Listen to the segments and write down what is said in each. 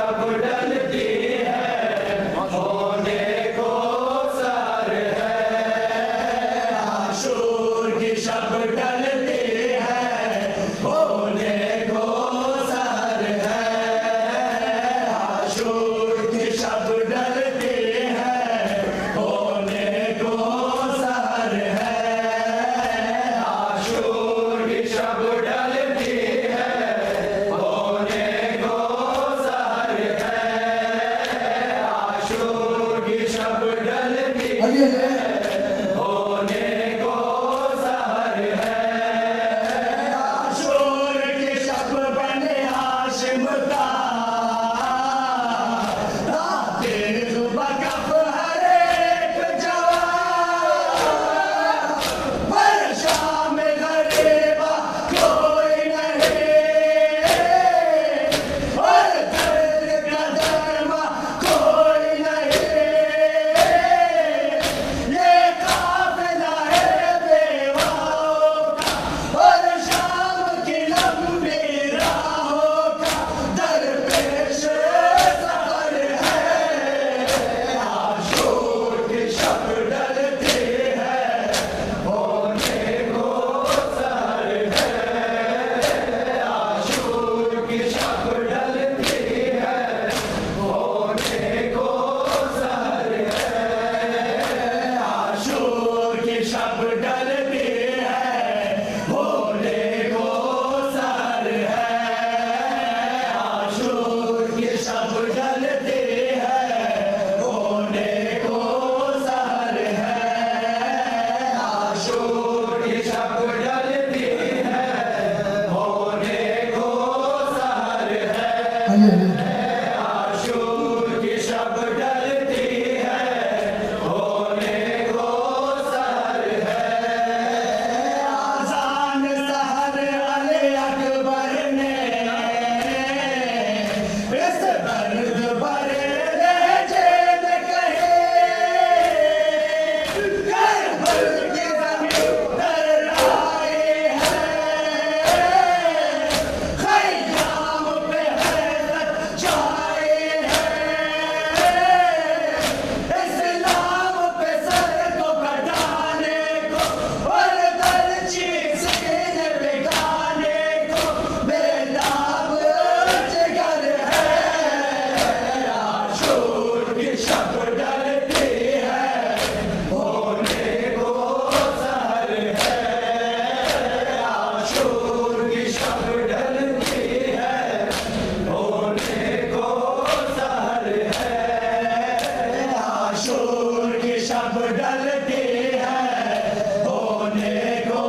शब डलती है, होने को सर है। आशूर की शब डलती है, होने को सर है। आशूर की शब डलती है, होने को सर है। आशूर की शब डलती है, होने को सर है। आशूर की शब डलती है, होने को सर है। आशूर की शब बने हाशिम का, तेज बकफ हर एक जवान। वर्षा में गरीबा कोई नहीं, और दर्द का दरमा कोई नहीं। ये काफिला है बेवाओं का, और शाम की लंबी राहों का दरपेश सफर है। आशूर की शब डलती है, होने को सर है। आशूर की शब डलती है, होने को सर है। आशूर की शब डलती है, होने को सर है। आशूर की शब डलती है, होने को सर है। आशूर की शब डलती है, होने को सर है। आशूर की शब डलती है, होने को सर है। आज़ान सहर अली अकबर ने इस दर्द भरे लहजे में कहे, करबल की ज़मीं थर्राई है। ख़याम पे हैरत छाई है, इस्लाम पे सर को कटाने को, और दर्जी सीने पे गाने को बेताब जिगर है। आशूर की शब डलती है, होने को सर है। आशूर की शब डलती है, होने को सर है। आशूर की शब डलती है, होने को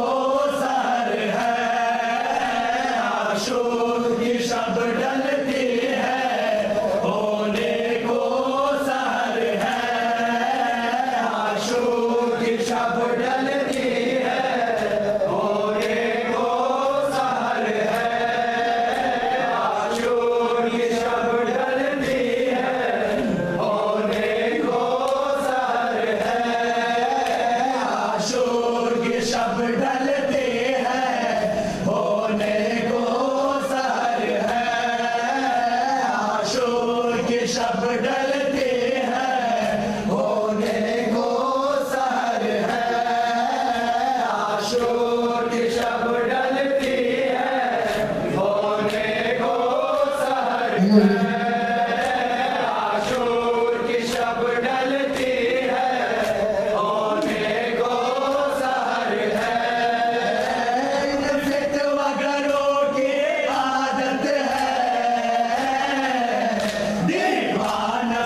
सर है। आशूर की शब डलती है, होने को सर है। आशूर की शब डलती है, होने को सर है। आशूर की शब डलती है, होने को सर है। आशूर की शब डलती है, होने को सर है। आशूर की शब डलती है, होने को सर है। आशूर की शब डलती है, होने को सर है। आशूर की शब डलती है, होने को सर है। इन फितवागरों की आदत है, दीवाना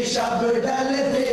शब डलते